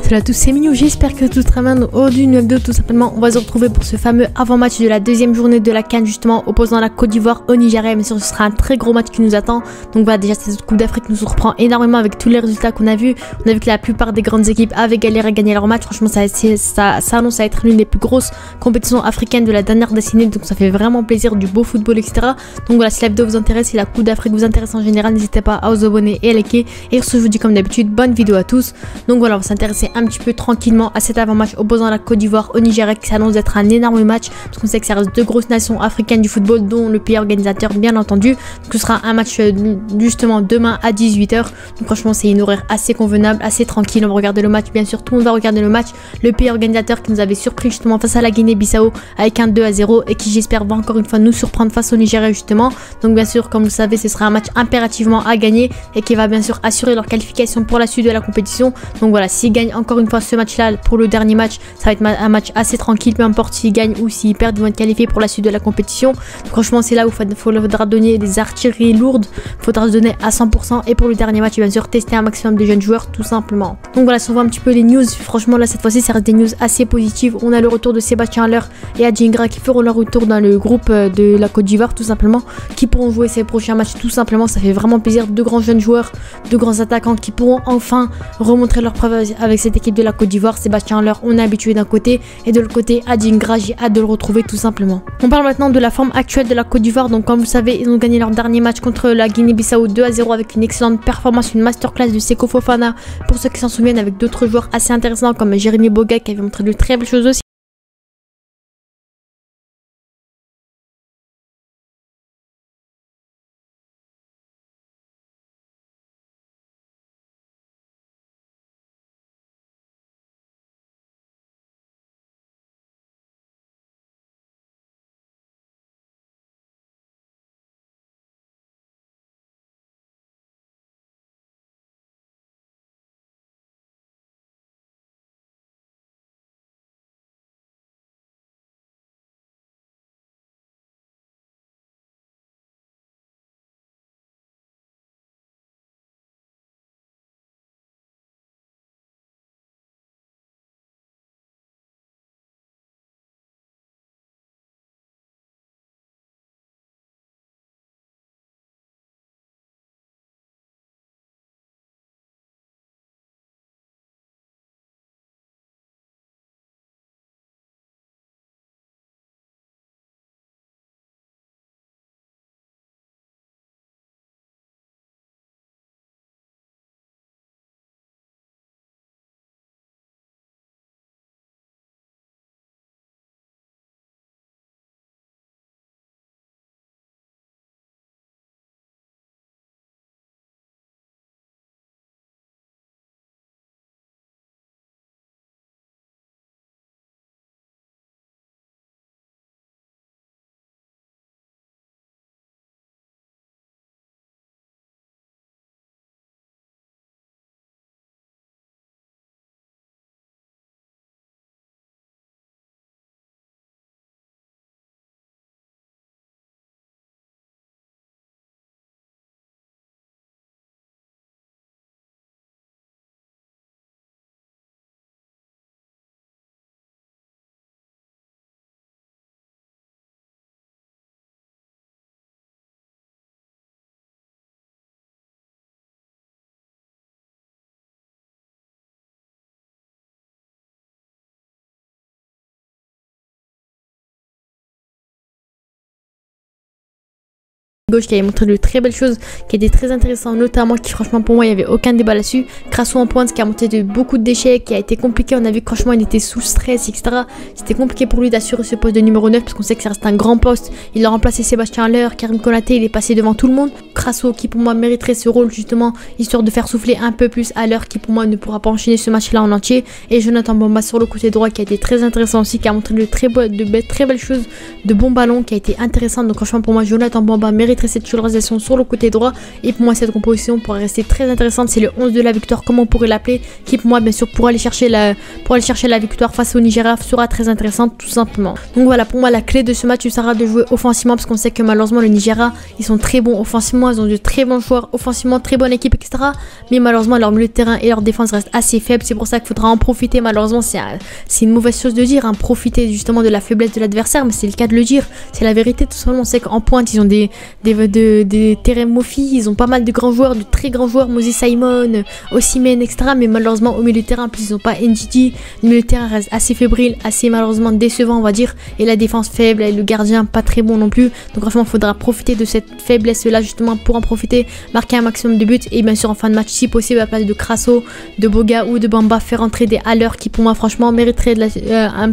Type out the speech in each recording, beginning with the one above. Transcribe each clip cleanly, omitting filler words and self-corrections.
Salut à tous, c'est Mignou, j'espère que tout très bien. Aujourd'hui, une vidéo tout simplement, on va se retrouver pour ce fameux avant-match de la deuxième journée de la CAN, justement opposant la Côte d'Ivoire au Nigeria. Bien sûr, ce sera un très gros match qui nous attend. Donc voilà, déjà cette Coupe d'Afrique nous surprend énormément avec tous les résultats qu'on a vus. On a vu que la plupart des grandes équipes avaient galéré à gagner leur match. Franchement, ça annonce à être l'une des plus grosses compétitions africaines de la dernière décennie. Donc ça fait vraiment plaisir, du beau football, etc. Donc voilà, si la vidéo vous intéresse, si la Coupe d'Afrique vous intéresse en général, n'hésitez pas à vous abonner et à liker. Et sur ce, je vous dis comme d'habitude, bonne vidéo à tous. Donc voilà, on va s'intéresser un petit peu tranquillement à cet avant-match opposant la Côte d'Ivoire au Nigeria, qui s'annonce d'être un énorme match parce qu'on sait que ça reste deux grosses nations africaines du football, dont le pays organisateur bien entendu. Donc ce sera un match justement demain à 18 h. Donc franchement, c'est une horaire assez convenable, assez tranquille. On va regarder le match, bien sûr, tout le monde va regarder le match. Le pays organisateur qui nous avait surpris justement face à la Guinée-Bissau avec un 2-0 et qui, j'espère, va encore une fois nous surprendre face au Nigeria justement. Donc bien sûr, comme vous le savez, ce sera un match impérativement à gagner et qui va bien sûr assurer leur qualification pour la suite de la compétition. Donc voilà, s'ils gagnent encore une fois ce match-là, pour le dernier match, ça va être un match assez tranquille, peu importe s'ils gagnent ou s'ils perdent, ils vont être qualifiés pour la suite de la compétition. Donc, franchement, c'est là où il faudra donner des artilleries lourdes, il faudra se donner à 100%. Et pour le dernier match, bien sûr, tester un maximum de jeunes joueurs, tout simplement. Donc voilà, si on voit un petit peu les news, franchement, là, cette fois-ci, ça reste des news assez positives. On a le retour de Sébastien Haller et Adjingra qui feront leur retour dans le groupe de la Côte d'Ivoire, tout simplement, qui pourront jouer ces prochains matchs, tout simplement. Ça fait vraiment plaisir. Deux grands jeunes joueurs, deux grands attaquants qui pourront enfin remontrer leur preuve avec cette équipe de la Côte d'Ivoire. Sébastien Haller, on est habitué d'un côté, et de l'autre côté, Adjingra, j'ai hâte de le retrouver, tout simplement. On parle maintenant de la forme actuelle de la Côte d'Ivoire. Donc comme vous savez, ils ont gagné leur dernier match contre la Guinée-Bissau 2-0 avec une excellente performance, une masterclass de Seko Fofana, pour ceux qui s'en souviennent, avec d'autres joueurs assez intéressants comme Jérémy Boga qui avait montré de très belles choses aussi. Gauche qui avait montré de très belles choses, qui étaient très intéressantes, notamment qui franchement pour moi il n'y avait aucun débat là-dessus. Crasso en pointe qui a monté de beaucoup de déchets, qui a été compliqué. On a vu que franchement il était sous stress, etc. C'était compliqué pour lui d'assurer ce poste de numéro 9 parce qu'on sait que ça reste un grand poste. Il a remplacé Sébastien Haller, Karim Konaté, il est passé devant tout le monde. Crasso qui pour moi mériterait ce rôle justement, histoire de faire souffler un peu plus Haller, qui pour moi ne pourra pas enchaîner ce match là en entier. Et Jonathan Bamba sur le côté droit qui a été très intéressant aussi, qui a montré de très belles choses, de bons ballons, qui a été intéressant. Donc franchement pour moi Jonathan Bamba mérite mériterait cette titularisation sur le côté droit. Et pour moi, cette composition pourrait rester très intéressante. C'est le 11 de la victoire, comme on pourrait l'appeler, qui pour moi, bien sûr, pour aller chercher la victoire face au Nigeria sera très intéressante, tout simplement. Donc voilà, pour moi, la clé de ce match sera de jouer offensivement, parce qu'on sait que malheureusement, le Nigeria, ils sont très bons offensivement, ils ont de très bons joueurs offensivement, très bonne équipe, etc. Mais malheureusement, leur milieu de terrain et leur défense restent assez faibles. C'est pour ça qu'il faudra en profiter. Malheureusement, c'est une mauvaise chose de dire, hein, profiter justement de la faiblesse de l'adversaire, mais c'est le cas de le dire. C'est la vérité, tout simplement. On sait qu'en pointe, ils ont des Terem Moffi, ils ont pas mal de grands joueurs, de très grands joueurs, Moses Simon, Osimhen, etc. Mais malheureusement, au milieu de terrain, en plus, ils n'ont pas NGG. Le milieu de terrain reste assez fébrile, assez malheureusement décevant, on va dire. Et la défense faible, et le gardien pas très bon non plus. Donc franchement, il faudra profiter de cette faiblesse-là, justement, pour en profiter, marquer un maximum de buts. Et bien sûr, en fin de match, si possible, à la place de Crasso, de Boga ou de Bamba, faire entrer des Haller qui, pour moi, franchement, mériteraient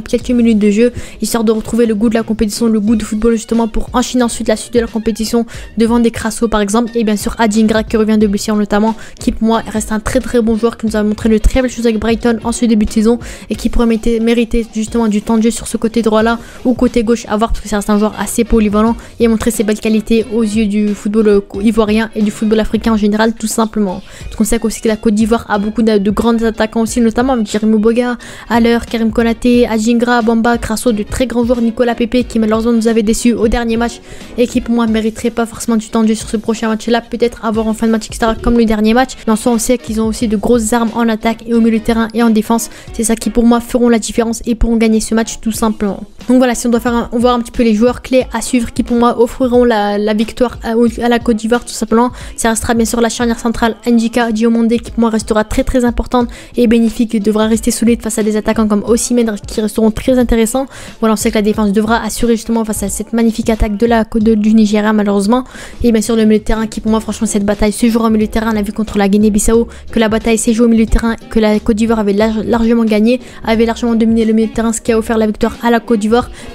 quelques minutes de jeu, histoire de retrouver le goût de la compétition, le goût du football, justement, pour enchaîner ensuite la suite de la compétition devant des Crasso, par exemple. Et bien sûr, Adingra qui revient de blessure, notamment, qui, pour moi, reste un très très bon joueur, qui nous a montré de très belles choses avec Brighton en ce début de saison et qui pourrait mériter justement du temps de jeu sur ce côté droit là ou côté gauche à voir, parce que ça reste un joueur assez polyvalent et montrer ses belles qualités aux yeux du football ivoirien et du football africain en général, tout simplement. Parce qu'on sait aussi que la Côte d'Ivoire a beaucoup de grands attaquants aussi, notamment avec Jérémy Boga, Haller, Karim Konaté, Adingra, Bamba, Crasso, de très grands joueurs, Nicolas Pepe qui malheureusement nous avait déçus au dernier match et qui pour moi mériterait pas forcément du temps de jeu sur ce prochain match là, peut-être avoir en fin de match, etc. comme le dernier match. Mais en soi, on sait qu'ils ont aussi de grosses armes en attaque et au milieu de terrain et en défense. C'est ça qui pour moi feront la différence et pourront gagner ce match, tout simplement. Donc voilà, si on doit on voir un petit peu les joueurs clés à suivre qui pour moi offriront la victoire à la Côte d'Ivoire, tout simplement, ça restera bien sûr la charnière centrale Ndjika Diomandé qui pour moi restera très très importante et bénéfique, devra rester solide face à des attaquants comme Osimhen qui resteront très intéressants. Voilà, on sait que la défense devra assurer justement face à cette magnifique attaque du Nigeria, malheureusement. Et bien sûr le milieu de terrain qui pour moi, franchement, cette bataille se jouera au milieu de terrain. On a vu contre la Guinée-Bissau que la bataille s'est jouée au milieu de terrain, que la Côte d'Ivoire avait largement gagné, avait largement dominé le milieu de terrain, ce qui a offert la victoire à la Côte d'Ivoire.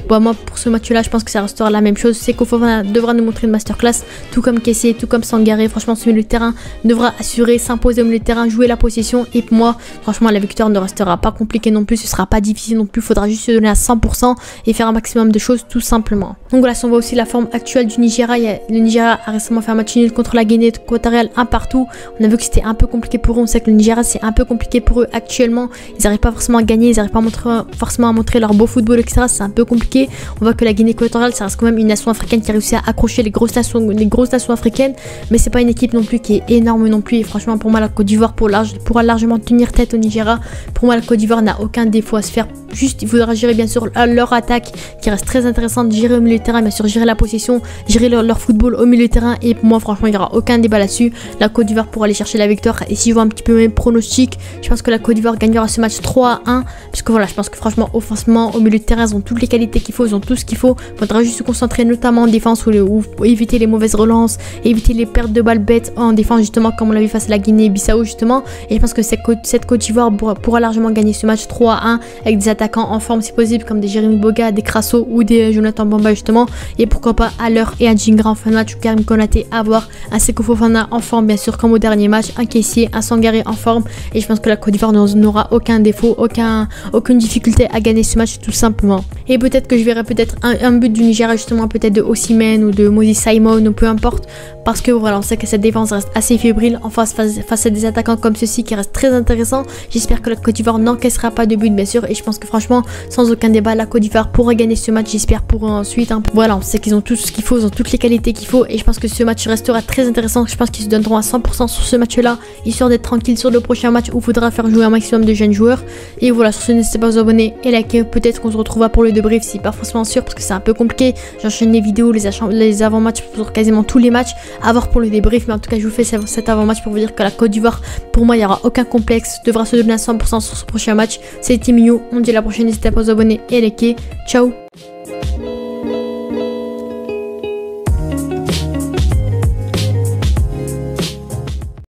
Bon, moi pour ce match là, je pense que ça restera la même chose. Seko Fofana devra nous montrer une masterclass, tout comme Kessié, tout comme Sangaré. Franchement, ce milieu de terrain devra assurer, s'imposer au milieu de terrain, jouer la possession. Et pour moi, franchement, la victoire ne restera pas compliquée non plus, ce sera pas difficile non plus. Il faudra juste se donner à 100% et faire un maximum de choses, tout simplement. Donc voilà, si on voit aussi la forme actuelle du Nigeria, le Nigeria a récemment fait un match nul contre la Guinée équatoriale, un partout. On a vu que c'était un peu compliqué pour eux. On sait que le Nigeria, c'est un peu compliqué pour eux actuellement. Ils n'arrivent pas forcément à gagner, ils n'arrivent pas forcément à montrer leur beau football, etc. C'est un peu compliqué. On voit que la Guinée équatoriale, ça reste quand même une nation africaine qui a réussi à accrocher les grosses nations africaines, mais c'est pas une équipe non plus qui est énorme non plus. Et franchement, pour moi, la Côte d'Ivoire pourra largement tenir tête au Nigeria. Pour moi, la Côte d'Ivoire n'a aucun défaut à se faire. Juste, il faudra gérer bien sûr leur attaque qui reste très intéressante, gérer au milieu de terrain, bien sûr, gérer la possession, gérer leur football au milieu de terrain. Et pour moi, franchement, il n'y aura aucun débat là-dessus. La Côte d'Ivoire pourra aller chercher la victoire. Et si je vois un petit peu mes pronostics, je pense que la Côte d'Ivoire gagnera ce match 3-1. Parce que voilà, je pense que franchement, offensivement, au milieu de terrain, ils ont toutes les qualités qu'il faut, ils ont tout ce qu'il faut. Il faudra juste se concentrer notamment en défense ou éviter les mauvaises relances, éviter les pertes de balles bêtes en défense, justement, comme on l'a vu face à la Guinée-Bissau, justement. Et je pense que cette Côte d'Ivoire pourra largement gagner ce match 3-1 avec des attaquants en forme si possible, comme des Jérémy Boga, des Crasso ou des Jonathan Bamba, justement. Et pourquoi pas Haller et Adingra en fin de match, ou Karim Konaté à voir, un Seko Fofana en forme, bien sûr, comme au dernier match, un Kessié, un Sangaré en forme. Et je pense que la Côte d'Ivoire n'aura aucun défaut, aucune difficulté à gagner ce match, tout simplement. Et peut-être que je verrai peut-être un but du Nigeria, justement, peut-être de Osimhen ou de Moses Simon ou peu importe, parce que voilà, on sait que cette défense reste assez fébrile en face à des attaquants comme ceux-ci qui restent très intéressants. J'espère que la Côte d'Ivoire n'encaissera pas de but, bien sûr, et je pense que franchement, sans aucun débat, la Côte d'Ivoire pourra gagner ce match, j'espère, pour ensuite. Voilà, on sait qu'ils ont tout ce qu'il faut, ils ont toutes les qualités qu'il faut, et je pense que ce match restera très intéressant. Je pense qu'ils se donneront à 100% sur ce match-là, histoire d'être tranquille sur le prochain match où il faudra faire jouer un maximum de jeunes joueurs. Et voilà, sur ce, n'hésitez pas à vous abonner et liker. Peut-être qu'on se retrouvera pour le débrief, c'est pas forcément sûr parce que c'est un peu compliqué. J'enchaîne les vidéos, les avant-matchs pour quasiment tous les matchs à voir pour le débrief, mais en tout cas je vous fais cet avant-match pour vous dire que la Côte d'Ivoire, pour moi, il n'y aura aucun complexe, devra se donner à 100% sur ce prochain match. C'était Mio, on dit à la prochaine, n'hésitez pas à vous abonner et liker. Ciao.